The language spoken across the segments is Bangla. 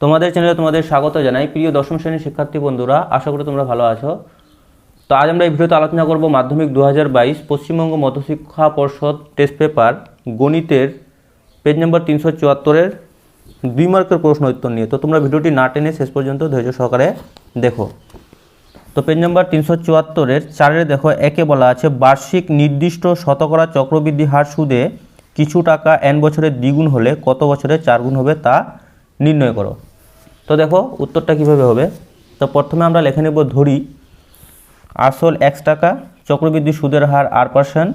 তোমাদের চ্যানেলে তোমাদের স্বাগত জানাই। প্রিয় দশম শ্রেণীর শিক্ষার্থী বন্ধুরা, আশা করি তোমরা ভালো আছো। তো আজ আমরা এই ভিডিওতে আলোচনা করব মাধ্যমিক 2022 পশ্চিমবঙ্গ মধ্যশিক্ষা পর্ষদ টেস্ট পেপার গণিতের পেজ নম্বর 374-এর 2 মার্কের প্রশ্ন উত্তর নিয়ে। তো তোমরা ভিডিওটি না টেনে শেষ পর্যন্ত ধৈর্য সহকারে দেখো। তো পেজ নম্বর 374-এর 4-এ দেখো, একে বলা আছে বার্ষিক নির্দিষ্ট শতকরা চক্রবৃদ্ধি হার সুদে কিছু টাকা n বছরে দ্বিগুণ হলে কত বছরে 4 গুণ হবে তা নির্ণয় করো। তো দেখো উত্তরটা কিভাবে হবে। তো প্রথমে আমরা লিখে নেব ধরি আসল x টাকা, চক্রবৃদ্ধি সুদের হার r%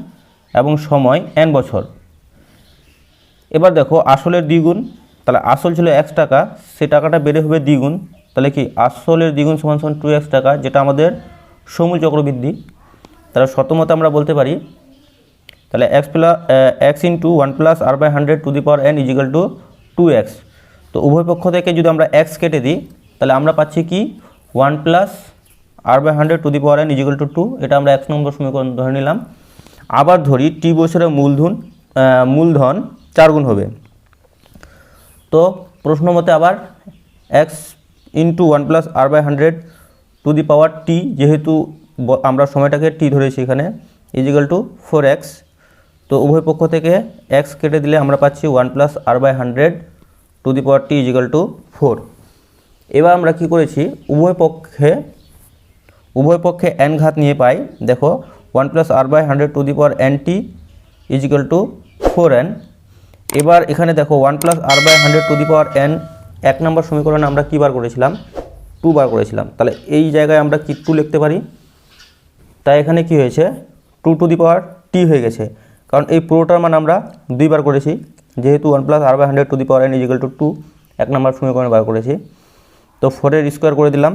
এবং সময় n বছর। এবার দেখো আসলের দ্বিগুণ, তাহলে আসল ছিল x টাকা, সে টাকাটা বেড়ে হবে দ্বিগুণ, তাহলে কি আসলের দ্বিগুণ সমান সমান 2x টাকা, যেটা আমাদের সমূল চক্রবৃদ্ধি। তাহলে শতমতে আমরা বলতে পারি তাহলে x into 1 plus r/100 to the power n equal to 2x। তো উভয় পক্ষ থেকে যদি আমরা x কেটে দিই তাহলে আমরা পাচ্ছি কি 1 plus r/100 to the power n equal to 2। এটা আমরা 1 নম্বর সমীকরণ ধরে নিলাম। আবার ধরি t বছরের মূলধন 4 গুণ হবে। তো প্রশ্ন মতে আবার x into 1 plus r/100 to the power t, যেহেতু আমরা সময়টাকে t ধরেছি এখানে, ইজিক্যাল টু 4x। তো উভয় পক্ষ থেকে x কেটে দিলে আমরা পাচ্ছি 1 plus r/100 to the power t equal to 4। এবার আমরা কি করেছি, উভয় পক্ষে n ঘাত নিয়ে পাই। দেখো 1 plus r/100 to the power nt equal to 4n। এবার এখানে দেখো 1 plus r/100 to the power n 1 number সমীকরণে আমরা কী বার করেছিলাম, 2 বার করেছিলাম। তাহলে এই জায়গায় আমরা কি 2 লিখতে পারি। তাই এখানে কি হয়েছে 2 টু দি পাওয়ার t হয়ে গেছে, কারণ এই পুরোটার মান আমরা 2 বার করেছি, যেহেতু 1 plus r/100 to the power n equal to 2 1 number সমীকরণে বার করেছি। তো 4-এর স্কোয়ার করে দিলাম,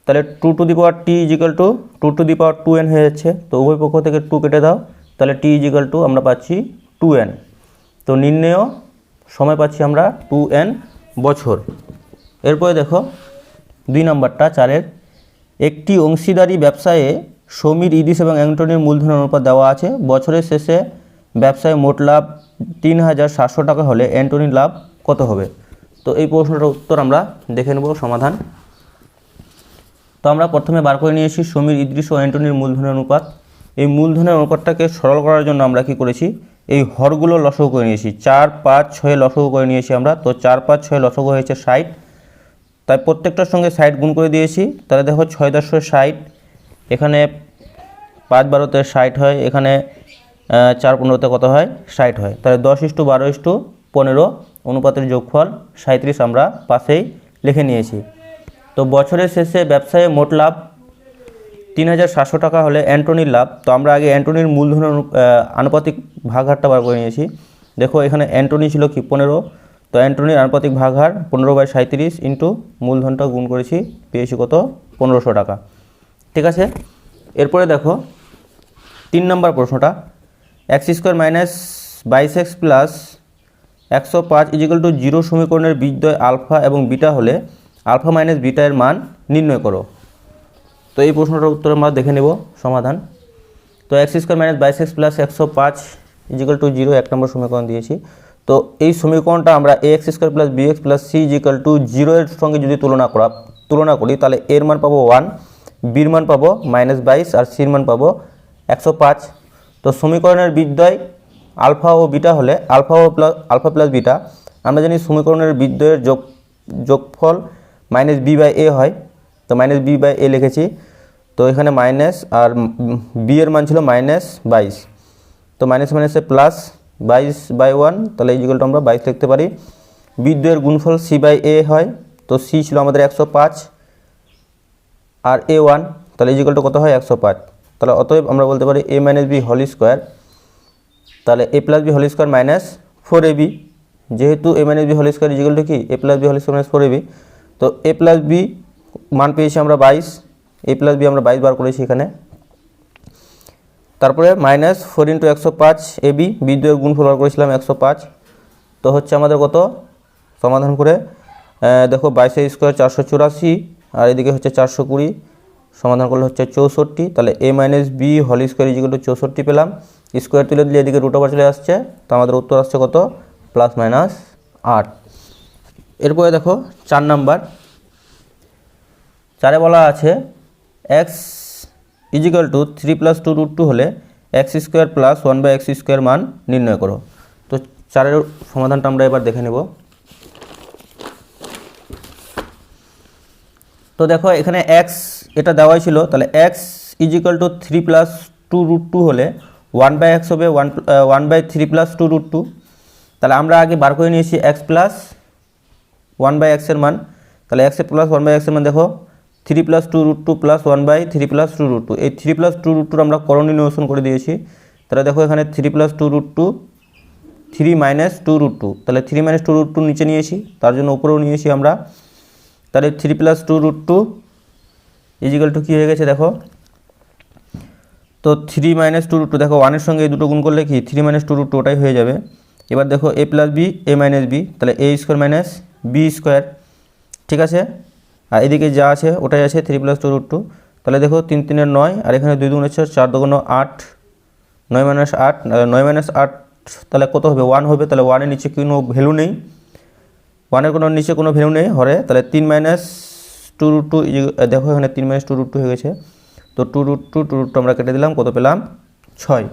তাহলে 2 to the power t equal to 2 to the power 2n হয়ে যাচ্ছে। তো উভয় পক্ষ থেকে 2 কেটে দাও, তাহলে t ইজিক্যাল টু আমরা পাচ্ছি 2n। তো নির্ণেয় সময় পাচ্ছি আমরা 2n বছর। এরপরে দেখো 2 নম্বরটা 4-এর, একটি অংশীদারি ব্যবসায়ে সমীর, ইদিশ এবং অ্যান্টনির মূলধনের অনুপাত দেওয়া আছে। বছরের শেষে ব্যবসায় মোট লাভ 3700 টাকা হলে অ্যান্টনির লাভ কত হবে। তো এই প্রশ্নটার উত্তর আমরা দেখে নেব সমাধান। তো আমরা প্রথমে বার করে নিয়েছি সমীর, ইদ্রিস ও অ্যান্টনির মূলধনের অনুপাত। এই মূলধনের অনুপাতটাকে সরল করার জন্য আমরা কি করেছি, এই হরগুলো লসগু করে নিয়েছি। 4, 5, 6 লসগু করে নিয়েছি আমরা। তো 4, 5, 6 লসগু হয়েছে 60। তাই প্রত্যেকটার সঙ্গে 60 গুণ করে দিয়েছি। তাহলে দেখো 6 × 60, এখানে 5 × 12 60 হয়, এখানে 4 × 15 কত হয় 60 হয়। তাহলে 10:12:15 অনুপাতের যোগফল 37 আমরা পাশেই লিখে নিয়েছি। তো বছরের শেষে ব্যবসায়ে মোট লাভ 3700 টাকা হলে অ্যান্টনির লাভ। তো আমরা আগে অ্যান্টনির মূলধনের আনুপাতিক ভাগহারটা বার করে নিয়েছি। দেখো এখানে অ্যান্টনি ছিল কি 15, তো অ্যান্টনির আনুপাতিক ভাগহার 15/37 ইন্টু মূলধনটা গুণ করেছি, পেয়েছি কত 1500 টাকা। ঠিক আছে। এরপরে দেখো 3 নম্বর প্রশ্নটা, x² minus 22x plus 105 equal to 0 সমীকরণের বীজদ্বয় আলফা এবং বিটা হলে আলফা মাইনাস বিটা এর মান নির্ণয় করো। তো এই প্রশ্নটার উত্তর আমরা দেখে নেব সমাধান। তো x² minus 22x plus 105 equal to 0 1 number সমীকরণ দিয়েছি। তো এই সমীকরণটা আমরা ax² plus bx plus c equal to 0 এর সঙ্গে যদি তুলনা করি তাহলে এর মান পাবো 1, বির মান পাবো -22 আর সির মান পাবো 105। তো সমীকরণের বীজদ্বয় আলফা ও বিটা হলে আলফা প্লাস বিটা, আমরা জানি সমীকরণের বীজদ্বয়ের যোগফল -b/a হয়। তো -b/a লিখেছি। তো এখানে মাইনাস আর বি এর মান ছিল -22, তো মাইনাস মাইনাসে প্লাস 22/1, তাহলে ইজিক্যাল টু আমরা 22 লিখতে পারি। বীজদ্বয়ের গুণফল c/a হয়। তো c ছিল আমাদের 105 আর a1, তাহলে ইজিক্যাল টু কত হয় 105। তাহলে অতএব আমরা বলতে পারি a minus B whole square, তাহলে a plus B whole square minus 4ab, যেহেতু a minus B whole square equal to কি a plus B whole square minus 4ab। তো a প্লাস বি মান পেয়েছি আমরা 22, a প্লাস বি আমরা 22 বার করেছি এখানে। তারপরে -4 × 105 ab, বীজদ্বয়ের গুণফল বার করেছিলাম 105। তো হচ্ছে আমাদের কত সমাধান করে দেখো 22 স্কোয়ার 484 আর এদিকে হচ্ছে 420, সমাধান করলে হচ্ছে 64। তাহলে a minus B whole square equal to 64 পেলাম। স্কোয়ার তুলে দিলে এদিকে √ওভার চলে আসছে। তো আমাদের উত্তর আসছে কত +-8। এরপরে দেখো 4 নাম্বার, 4-এ বলা আছে এক্স ইজিক্যাল টু 3 + 2√2 হলে x² + 1/x² মান নির্ণয় করো। তো 4-এর সমাধানটা আমরা এবার দেখে নেব। তো দেখো এখানে x এটা দেওয়াই ছিল, তাহলে x ইজিক্যাল টু 3 + 2√2 হলে 1/x হবে 1/3 + 2√2। তাহলে আমরা আগে বার করে নিয়েছি x প্লাস 1/x এর মান। তাহলে x প্লাস 1/x এর মান দেখো 3 + 2√2 + 1/3 + 2√2। এই 3 + 2√2 আমরা করণীয় নিরসন করে দিয়েছি। তাহলে দেখো এখানে 3 + 2√2 3 - 2√2, তাহলে 3 - 2√2 নিচে নিয়েছি, তার জন্য উপরেও নিয়েছি আমরা। তাহলে 3 + 2√2 ইজিক্যাল টু কী হয়ে গেছে দেখো, তো 3 - 2√2 দেখো 1-এর সঙ্গে এই দুটো গুণ করলে কি 3 - 2√2 ওটাই হয়ে যাবে। এবার দেখো a + b a - b, তাহলে a² - b², ঠিক আছে। আর এদিকে যা আছে ওটাই আছে 3 + 2√2। তাহলে দেখো 3 × 3 = 9, আর এখানে 2 × 2 = 4, 4 × 2 = 8, 9 - 8, 9 - 8 তাহলে কত হবে 1 হবে। তাহলে 1-এর নিচে কোনো ভ্যালু নেই, 1-এর কোনো নিচে কোনো ভ্যালু নেই হরে, তাহলে 3 - 2√2 দেখো এখানে 3 - 2√2 হয়ে গেছে। তো 2√2 আমরা কেটে দিলাম, কত পেলাম 6,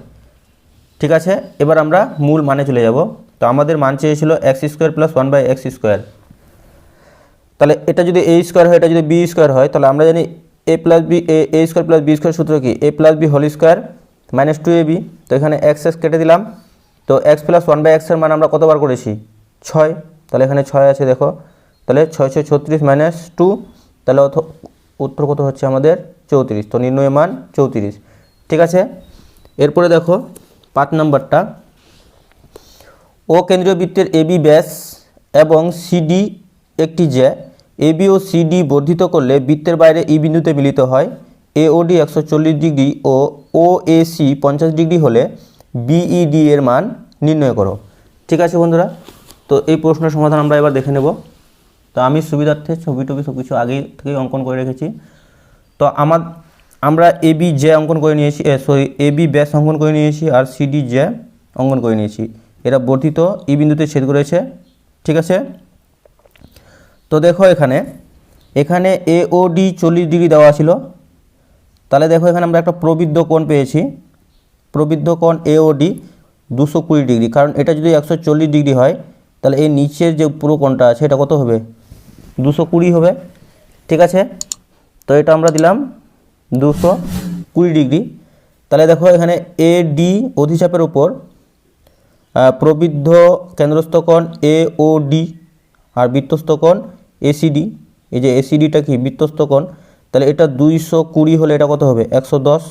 ঠিক আছে। এবার আমরা মূল মানে চলে যাব। তো আমাদের মান চেয়েছিল x² + 1/x²। তাহলে এটা যদি a² হয়, এটা যদি b² হয়, তাহলে আমরা জানি a + b a² + b² সূত্র কি a + b whole square - 2ab। তো এখানে x কেটে দিলাম। তো x + 1/x এর মান আমরা কতবার করেছি 6, তাহলে এখানে 6 আছে দেখো, তাহলে 6 × 6 = 36 - 2, তাহলে উত্তর কত হচ্ছে আমাদের 34। তো নির্ণয় মান 34, ঠিক আছে। এরপরে দেখো 5 নাম্বারটা, ও কেন্দ্রীয় বৃত্তের এবি ব্যাস এবং সিডি একটি জ্যা, এবি ও সিডি বর্ধিত করলে বৃত্তের বাইরে ই বিন্দুতে মিলিত হয়। এওডি 140 ডিগ্রি ও ওএসি 50 ডিগ্রি হলে বিইডি এর মান নির্ণয় করো, ঠিক আছে বন্ধুরা। তো এই প্রশ্নের সমাধান আমরা এবার দেখে নেব। তো আমি সুবিধার্থে ছবি টবি সব কিছু আগেই থেকেই অঙ্কন করে রেখেছি। তো আমরা এবি জ্যা অঙ্কন করে নিয়েছি, এবি ব্যাস অঙ্কন করে নিয়েছি, আর সিডি জ্যা অঙ্কন করে নিয়েছি। এরা বর্ধিত ই বিন্দুতে ছেদ করেছে, ঠিক আছে। তো দেখো এখানে এওডি 40 ডিগ্রি দেওয়া ছিল, তাহলে দেখো এখানে আমরা একটা প্রবৃদ্ধ কোণ পেয়েছি। প্রবৃদ্ধ কোণ এওডি 220 ডিগ্রি, কারণ এটা যদি 140 ডিগ্রি হয় তাহলে এই নিচের যে পুরো কোণটা আছে এটা কত হবে 220 হবে, ঠিক আছে। তো এটা আমরা দিলাম 220 ডিগ্রি। তাহলে দেখো এখানে এডি অধিচাপের উপর প্রবৃদ্ধ কেন্দ্রস্থ কোণ এওডি আর বৃত্তস্থ কোণ এসিডি, এই যে এসিডিটা কি বৃত্তস্থ কোণ, তাহলে এটা 220 হলে এটা কত হবে 110,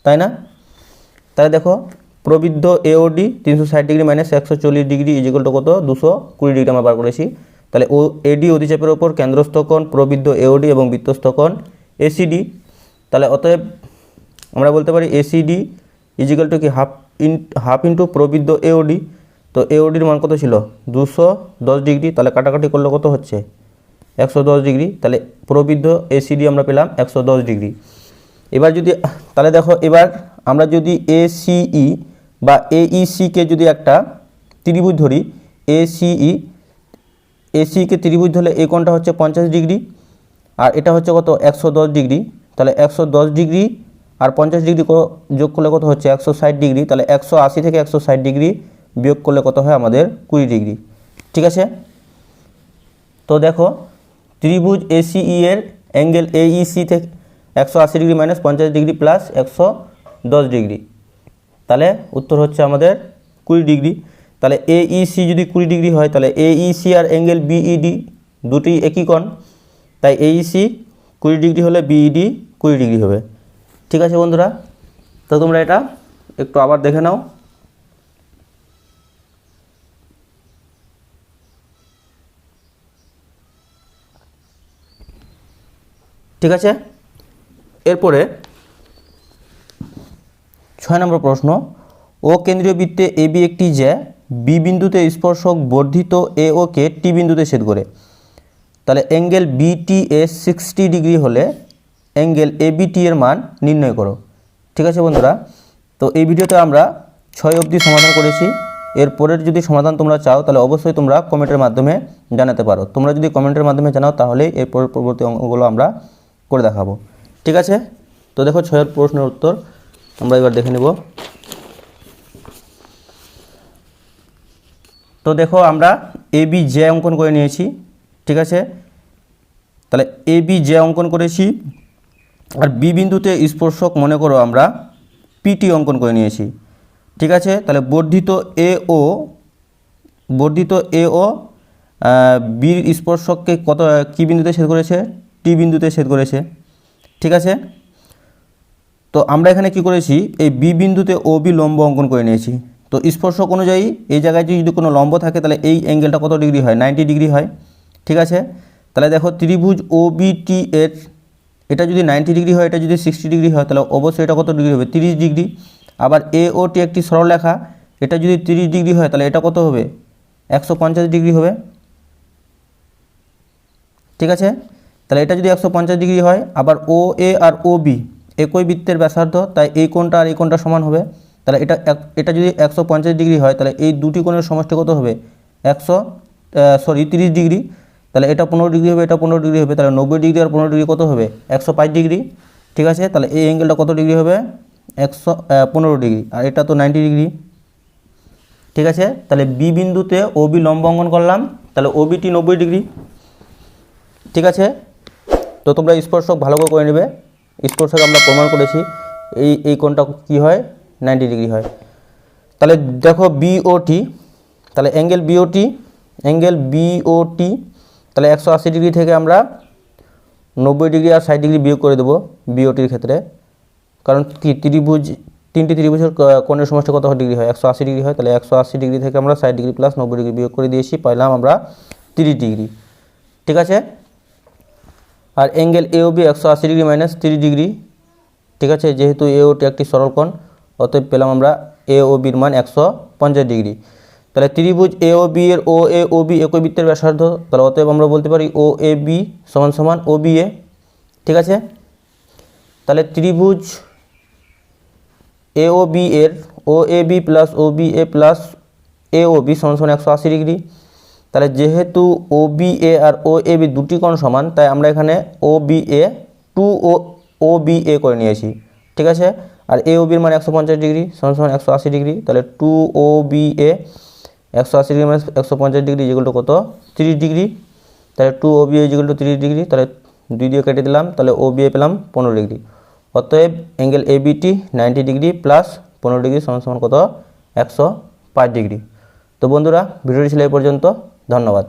তাই না। তাহলে দেখো প্রবৃদ্ধ AOD 360 degree - 140 degree is equal to কত 220 ডিগ্রি আমরা বার করেছি। তাহলে ও এডি অধিচাপের ওপর কেন্দ্রস্থ কোণ প্রবৃদ্ধ এওডি এবং বৃত্তস্থ কোণ এসিডি। তাহলে অতএব আমরা বলতে পারি এসিডি ইজিক্যাল টু কি হাফ ইন্টু প্রবৃদ্ধ এওডি। তো এওডির মান কত ছিল 210 ডিগ্রি, তাহলে কাটাকাটি করলে কত হচ্ছে 110 ডিগ্রি। তাহলে প্রবৃদ্ধ এসিডি আমরা পেলাম 110 ডিগ্রি। এবার যদি তাহলে দেখো এবার আমরা যদি এসিই বা এইসিকে যদি একটা ত্রিভুজ ধরি, এসিকে ত্রিভুজ ধরলে এই কোণটা হচ্ছে 50 ডিগ্রি আর এটা হচ্ছে কত 110 ডিগ্রি। তাহলে 110 ডিগ্রি আর 50 ডিগ্রি যোগ করলে কত হচ্ছে 160 ডিগ্রি। তাহলে 180 থেকে 160 ডিগ্রি বিয়োগ করলে কত হয় আমাদের 20 ডিগ্রি, ঠিক আছে। তো দেখো ত্রিভুজ এসিই এর অ্যাঙ্গেল এইসি থেকে 180 ডিগ্রি - 50 ডিগ্রি প্লাস 110 ডিগ্রি, তাহলে উত্তর হচ্ছে আমাদের 20 ডিগ্রি। তাহলে এইসি যদি 20 ডিগ্রি হয় তাহলে এইসি আর অ্যাঙ্গেল বিইডি দুটি একই কোণ, তাই এইসি 20 ডিগ্রি হলে বিইডি 20 ডিগ্রি হবে, ঠিক আছে বন্ধুরা। তো তোমরা এটা একটু আবার দেখে নাও। ঠিক আছে। এরপরে 6 নম্বর প্রশ্ন, ও কেন্দ্রীয় বৃত্তে এবি একটি জ্যা, বি বিন্দুতে স্পর্শক বর্ধিত এ ও কে টি বিন্দুতে ছেদ করে। তাহলে অ্যাঙ্গেল বিটি এ 60 ডিগ্রি হলে অ্যাঙ্গেল এবিটি এর মান নির্ণয় করো, ঠিক আছে বন্ধুরা। তো এই ভিডিওতে আমরা 6 অবধি সমাধান করেছি। এরপরের যদি সমাধান তোমরা চাও তাহলে অবশ্যই তোমরা কমেন্টের মাধ্যমে জানাতে পারো। তোমরা যদি কমেন্টের মাধ্যমে জানাও তাহলে এরপর পরবর্তী অঙ্কগুলো আমরা করে দেখাবো। ঠিক আছে, তো দেখো 6 প্রশ্নের উত্তর আমরা এবার দেখে নেব। তো দেখো আমরা এ বি জে অঙ্কন করে নিয়েছি। ঠিক আছে, তাহলে এ বি জে অঙ্কন করেছি, আর বি বিন্দুতে স্পর্শক মনে করো আমরা পিটি অঙ্কন করে নিয়েছি। ঠিক আছে, তাহলে বর্ধিত এ ও বির স্পর্শককে কী বিন্দুতে ছেদ করেছে? টি বিন্দুতে ছেদ করেছে। ঠিক আছে, তো আমরা এখানে কি করেছি, এই বি বিন্দুতে ও বি লম্ব অঙ্কন করে নিয়েছি। তো স্পর্শক অনুযায়ী এই জায়গায় যদি কোনো লম্ব থাকে তাহলে এই অ্যাঙ্গেলটা কত ডিগ্রি হয়? 90 ডিগ্রি হয়। ঠিক আছে, তাহলে দেখো ত্রিভুজ ও বি টি এর এটা যদি 90 ডিগ্রি হয়, এটা যদি 60 ডিগ্রি হয়, তাহলে অবশ্যই এটা কত ডিগ্রি হবে? 30 ডিগ্রি। আবার এ ও টি একটি সরলরেখা, এটা যদি 30 ডিগ্রি হয় তাহলে এটা কত হবে? 150 ডিগ্রি হবে। ঠিক আছে, তাহলে এটা যদি 150 ডিগ্রি হয়, আবার ও এ আর ও বি একই বৃত্তের ব্যাসার্ধ, তাই এই কোণটা আর এই কোণটা সমান হবে। তাহলে এটা যদি 150 ডিগ্রি হয় তাহলে এই দুটি কোণের সমষ্টি কত হবে? 30 ডিগ্রি। তাহলে এটা 15 ডিগ্রি হবে, এটা 15 ডিগ্রি হবে, তাহলে 90 ডিগ্রি আর 15 ডিগ্রি কত হবে? 105 ডিগ্রি। ঠিক আছে, তাহলে এই অ্যাঙ্গেলটা কত ডিগ্রি হবে? 115 ডিগ্রি, আর এটা তো 90 ডিগ্রি। ঠিক আছে, তাহলে বি বিন্দুতে ও বি লম্ব অঙ্কন করলাম, তাহলে ও বিটি 90 ডিগ্রি। ঠিক আছে, তো তোমরা স্পর্শক ভালো করে নেবে। স্পর্শক আমরা প্রমাণ করেছি এই কোণটা কি হয়? 90 ডিগ্রি হয়। তাহলে দেখো বিওটি, তাহলে অ্যাঙ্গেল বিওটি তাহলে 180 ডিগ্রি থেকে আমরা 90 ডিগ্রি আর 60 ডিগ্রি বিয়োগ করে দেবো বিওটির ক্ষেত্রে, কারণ কি তিনটি ত্রিভুজের কোণের সমষ্টি কত ডিগ্রি হয়? 180 ডিগ্রি হয়। তাহলে 180 ডিগ্রি থেকে আমরা 60 ডিগ্রি প্লাস 90 ডিগ্রি বিয়োগ করে দিয়েছি, পাইলাম আমরা 30 ডিগ্রি। ঠিক আছে, আর angle AOB 180 degree minus 30 degree. ঠিক আছে, যেহেতু এওটি একটি সরল কোণ, অতএব পেলাম আমরা এওবির মান 150 ডিগ্রি। তাহলে ত্রিভুজ এওবি এর ও এ ও বি একই বৃত্তের ব্যাসার্ধ, তাহলে অতএব আমরা বলতে পারি ও এ বি সমান সমান ও বি এ। ঠিক আছে, তাহলে ত্রিভুজ এওবি এর ও A B plus O B A plus AOB সমান সমান 180 ডিগ্রি। তাহলে যেহেতু ও B A R O A B দুটি কোণ সমান, তাই আমরা এখানে ও B A O B A করে নিয়েছি। ঠিক আছে, আর এ ও বির মান 150 ডিগ্রি সমান সমান 180 ডিগ্রি। তাহলে 2 ও B A 180 degree minus 150 degree যেগুলো কত? 30 ডিগ্রি। তাহলে 2 ও বি এ যেগুলো 30 ডিগ্রি, তাহলে 2 দিয়ে কেটে দিলাম, তাহলে ও বি এ পেলাম 15 ডিগ্রি। অতএব অ্যাঙ্গেল এ বিটি 90 ডিগ্রি প্লাস 15 ডিগ্রি সমান সমান কত? 105 ডিগ্রি। তো বন্ধুরা, ভিডিওটি ছিল এই পর্যন্ত। ধন্যবাদ।